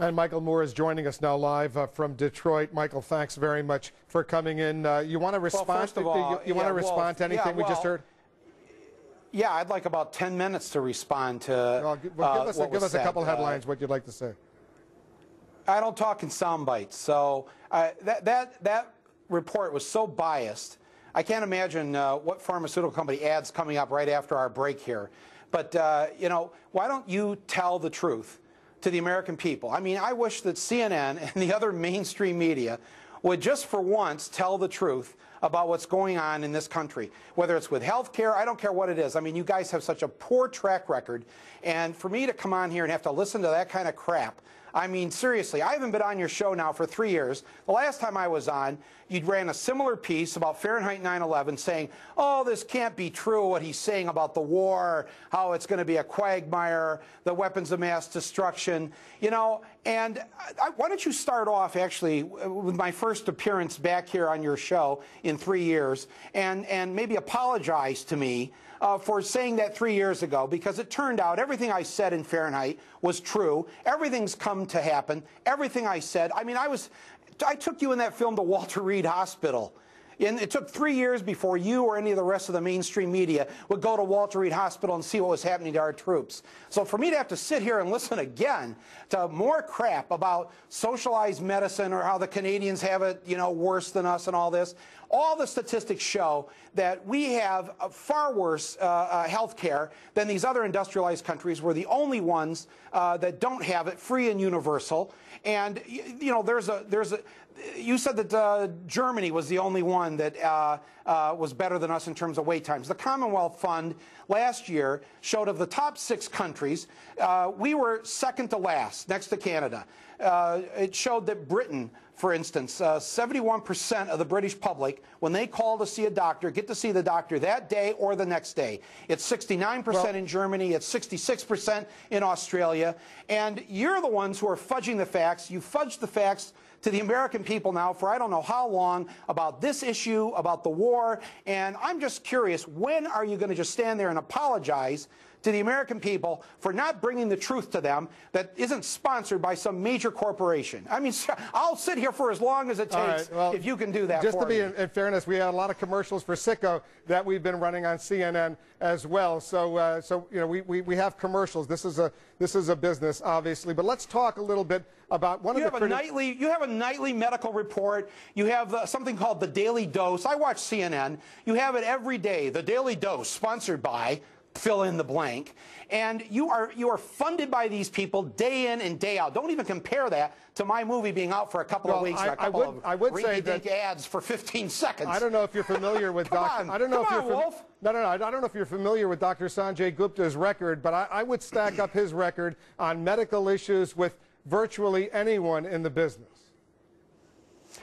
And Michael Moore is joining us now live from Detroit. Michael, thanks very much for coming in. You want to respond? Well, first of all, you want to respond to anything we just heard? Yeah, I'd like about 10 minutes to respond to give us a couple headlines, what you'd like to say. I don't talk in sound bites. So that report was so biased. I can't imagine what pharmaceutical company ads coming up right after our break here. But, you know, why don't you tell the truth to the American people? I mean, I wish that CNN and the other mainstream media would just for once tell the truth about what's going on in this country, whether it's with health care, I don't care what it is. I mean, you guys have such a poor track record, and for me to come on here and have to listen to that kind of crap, I mean, seriously, I haven't been on your show now for 3 years. The last time I was on, you ran a similar piece about Fahrenheit 9/11 saying, oh, this can't be true, what he's saying about the war, how it's going to be a quagmire, the weapons of mass destruction, you know. And why don't you start off, actually, with my first appearance back here on your show in 3 years, and maybe apologize to me for saying that 3 years ago, because it turned out everything I said in Fahrenheit was true. Everything's come to happen. Everything I said. I mean, I took you in that film to Walter Reed Hospital. And it took 3 years before you or any of the rest of the mainstream media would go to Walter Reed Hospital and see what was happening to our troops. So for me to have to sit here and listen again to more crap about socialized medicine or how the Canadians have it, you know, worse than us and all this, all the statistics show that we have far worse health care than these other industrialized countries. We're the only ones that don't have it free and universal. And, you know, you said that Germany was the only one that was better than us in terms of wait times. The Commonwealth Fund last year showed of the top 6 countries, we were second to last, next to Canada. It showed that Britain, for instance, 71% of the British public, when they call to see a doctor, get to see the doctor that day or the next day. It's 69% in Germany. It's 66% in Australia. And you're the ones who are fudging the facts. You fudged the facts to the American people now for I don't know how long about this issue, about the war. And I'm just curious, when are you going to just stand there and apologize to the American people for not bringing the truth to them that isn't sponsored by some major corporation? I mean, I'll sit here for as long as it takes if you can do that just for to be me. In fairness, we had a lot of commercials for Sicko that we've been running on CNN as well. So, you know, we have commercials. This is a business, obviously. But let's talk a little bit about one of the you have a nightly medical report. You have something called the Daily Dose. I watch CNN. You have it every day. The Daily Dose, sponsored by fill in the blank, and you are funded by these people day in and day out. Don't even compare that to my movie being out for a couple of weeks. I would say that ads for 15 seconds. I don't know if you're familiar with Dr. I don't know if you're I don't know if you're familiar with Dr. Sanjay Gupta's record, but I would stack up his record on medical issues with virtually anyone in the business.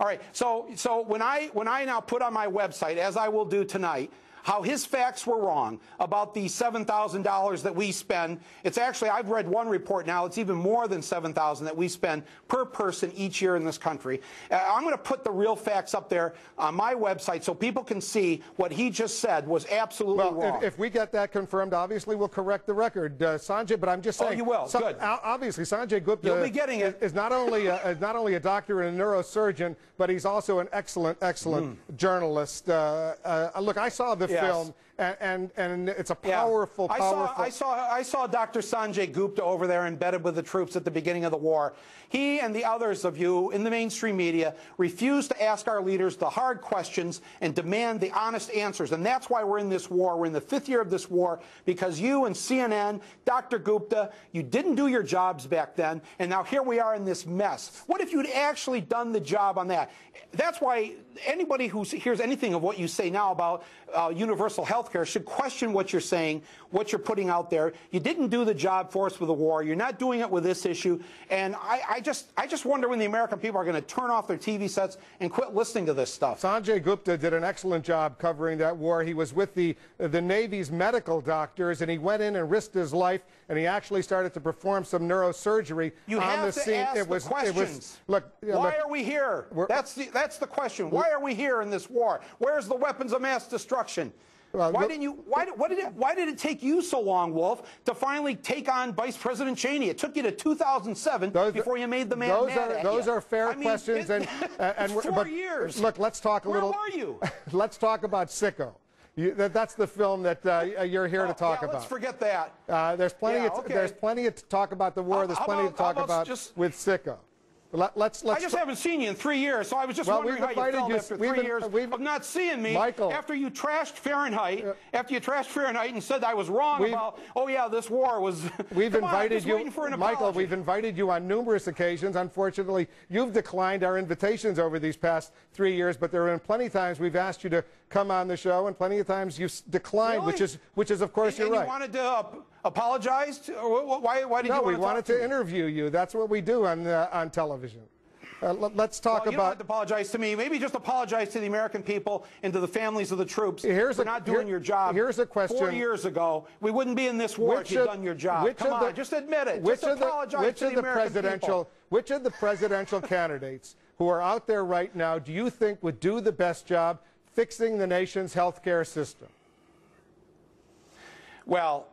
All right. So when I now put on my website, as I will do tonight, how his facts were wrong about the $7,000 that we spend. It's actually, I've read one report now, it's even more than $7,000 that we spend per person each year in this country. I'm going to put the real facts up there on my website so people can see what he just said was absolutely wrong. If we get that confirmed, obviously we'll correct the record, Sanjay, but I'm just saying. Oh, you will. Good. Obviously, Sanjay Gupta You'll be getting it. is not only a doctor and a neurosurgeon, but he's also an excellent journalist. Look, I saw the film, and it's a powerful. I saw Dr. Sanjay Gupta over there embedded with the troops at the beginning of the war. He and the others of you in the mainstream media refuse to ask our leaders the hard questions and demand the honest answers. And that's why we're in this war. We're in the 5th year of this war because you and CNN, Dr. Gupta, you didn't do your jobs back then, and now here we are in this mess. What if you'd actually done the job on that? That's why anybody who hears anything of what you say now about universal health care should question what you're saying, what you're putting out there. You didn't do the job for us with the war. You're not doing it with this issue. And I just wonder when the American people are going to turn off their TV sets and quit listening to this stuff. Sanjay Gupta did an excellent job covering that war. He was with the Navy's medical doctors, and he went in and risked his life, and he actually started to perform some neurosurgery on the scene. Ask the questions. Why are we here? That's the question. Why are we here in this war? Where's the weapons of mass destruction? Well, why didn't you? Why did it take you so long, Wolf, to finally take on Vice President Cheney? It took you to 2007 before you made the man mad at you. Those are fair questions, and 4 years. Look, let's talk a little. Where were you? Let's talk about Sicko. That's the film that you're here to talk about. Let's forget that. There's plenty. There's plenty to talk about the war. There's plenty to talk about with Sicko. Let's I just haven't seen you in 3 years, so I was just wondering how you felt after 3 years of not seeing me. Michael, after you trashed Fahrenheit, and said I was wrong about, oh yeah, this war was. We've invited you, Michael. We've invited you on numerous occasions. Unfortunately, you've declined our invitations over these past 3 years. But there have been plenty of times we've asked you to come on the show, and plenty of times you've declined, really? which is of course you're right. You wanted to apologize? Why did you? No, we wanted to interview you. That's what we do on television. Let's talk about. You don't have to apologize to me. Maybe just apologize to the American people and to the families of the troops for not doing your job. Here's a question. 4 years ago, we wouldn't be in this war if you'd done your job. Come on, just admit it. Just apologize to the American people. Which of the presidential candidates who are out there right now do you think would do the best job fixing the nation's health care system? Well,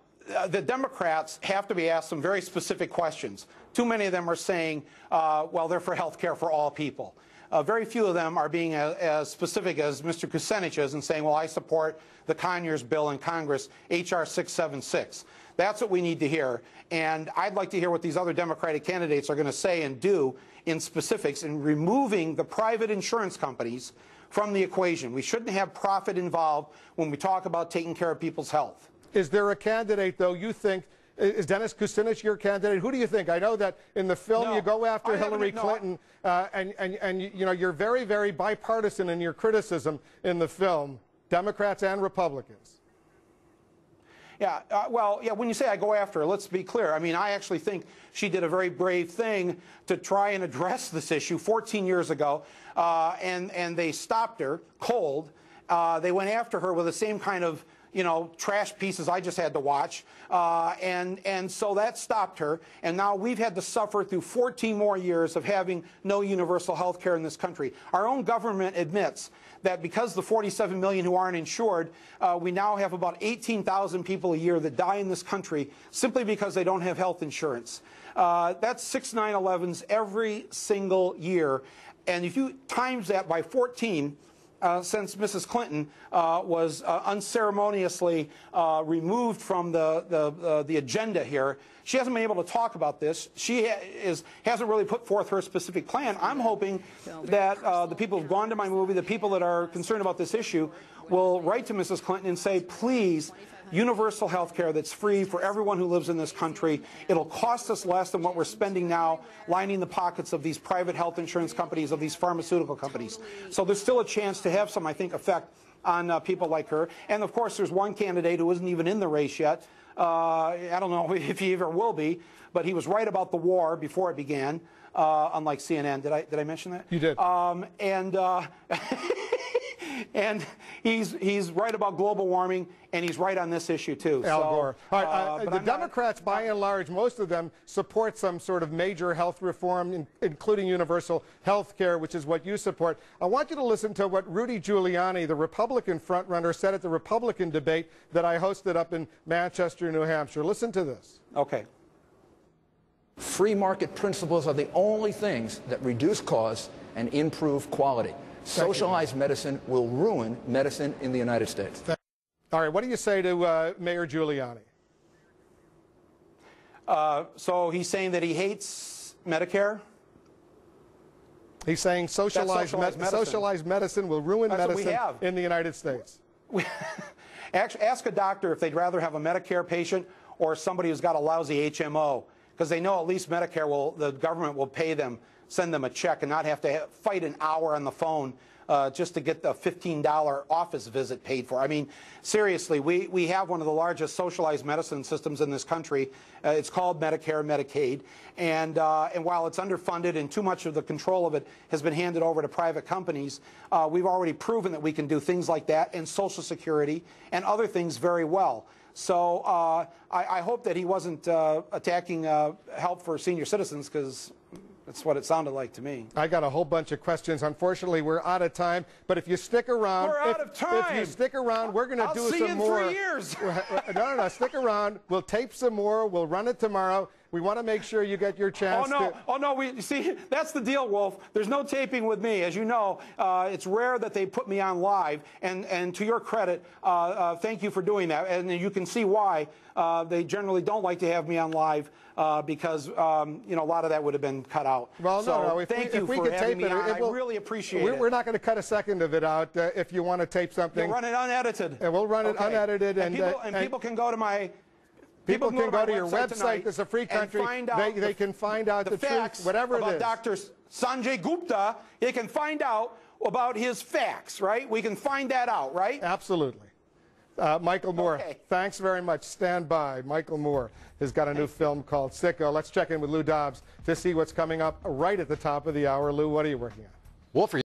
the Democrats have to be asked some very specific questions. Too many of them are saying, well, they're for health care for all people. Very few of them are being as specific as Mr. Kucinich is and saying, well, I support the Conyers bill in Congress, H.R. 676. That's what we need to hear. And I'd like to hear what these other Democratic candidates are going to say and do in specifics in removing the private insurance companies from the equation. We shouldn't have profit involved when we talk about taking care of people's health. Is there a candidate, though, you think, is Dennis Kucinich your candidate? Who do you think? I know that in the film you go after Hillary Clinton, and you know, you're very, very bipartisan in your criticism in the film, Democrats and Republicans. Yeah, when you say I go after her, let's be clear. I mean, I actually think she did a very brave thing to try and address this issue 14 years ago, and they stopped her cold. They went after her with the same kind of, you know, trash pieces I just had to watch, and so that stopped her. And now we've had to suffer through 14 more years of having no universal health care in this country. Our own government admits that because the 47 million who aren't insured, we now have about 18,000 people a year that die in this country simply because they don't have health insurance. That's 6 9/11s every single year. And if you times that by 14, since Mrs. Clinton was unceremoniously removed from the agenda here, she hasn't been able to talk about this. She hasn't really put forth her specific plan. I'm hoping that the people who've gone to my movie, the people that are concerned about this issue, will write to Mrs. Clinton and say, please, universal health care that's free for everyone who lives in this country. It'll cost us less than what we're spending now lining the pockets of these private health insurance companies, of these pharmaceutical companies. So there's still a chance to have some, I think, effect on people like her. And, of course, there's one candidate who isn't even in the race yet. I don't know if he ever will be, but he was right about the war before it began, unlike CNN. Did I mention that? You did. And he's right about global warming, and he's right on this issue, too. Al Gore. All right, the Democrats, by and large, most of them support some sort of major health reform, including universal health care, which is what you support. I want you to listen to what Rudy Giuliani, the Republican frontrunner, said at the Republican debate that I hosted up in Manchester, New Hampshire. Listen to this. Okay. Free market principles are the only things that reduce costs and improve quality. Socialized medicine will ruin medicine in the United States. All right, what do you say to Mayor Giuliani? So he's saying that he hates Medicare? He's saying socialized medicine will ruin medicine in the United States. Ask a doctor if they'd rather have a Medicare patient or somebody who's got a lousy HMO, because they know at least Medicare the government will pay them, send them a check, and not have to fight an hour on the phone just to get the $15 office visit paid for. I mean, seriously, we have one of the largest socialized medicine systems in this country. It's called Medicare and Medicaid. And while it's underfunded and too much of the control of it has been handed over to private companies, we've already proven that we can do things like that and Social Security and other things very well. So I hope that he wasn't attacking help for senior citizens, because That's what it sounded like to me. I got a whole bunch of questions. Unfortunately, we're out of time. But if you stick around, we're out of time. If you stick around, we're going to do some more. I'll see you in 3 years. No. Stick around. We'll tape some more. We'll run it tomorrow. We want to make sure you get your chance. Oh no! You see, that's the deal, Wolf. There's no taping with me, as you know. It's rare that they put me on live, and to your credit, thank you for doing that. And you can see why they generally don't like to have me on live because a lot of that would have been cut out. Well, no. Thank you for having me on. I really appreciate it. We're not going to cut a second of it out if you want to tape something. You'll run it unedited. And we'll run it unedited, and people can go to my. People can go to your website. It's a free country. They can find out the truth, whatever it is. About Dr. Sanjay Gupta, they can find out about his facts, right? We can find that out, right? Absolutely. Michael Moore, thanks very much. Stand by. Michael Moore has got a new film called Sicko. Let's check in with Lou Dobbs to see what's coming up right at the top of the hour. Lou, what are you working on? Wolf,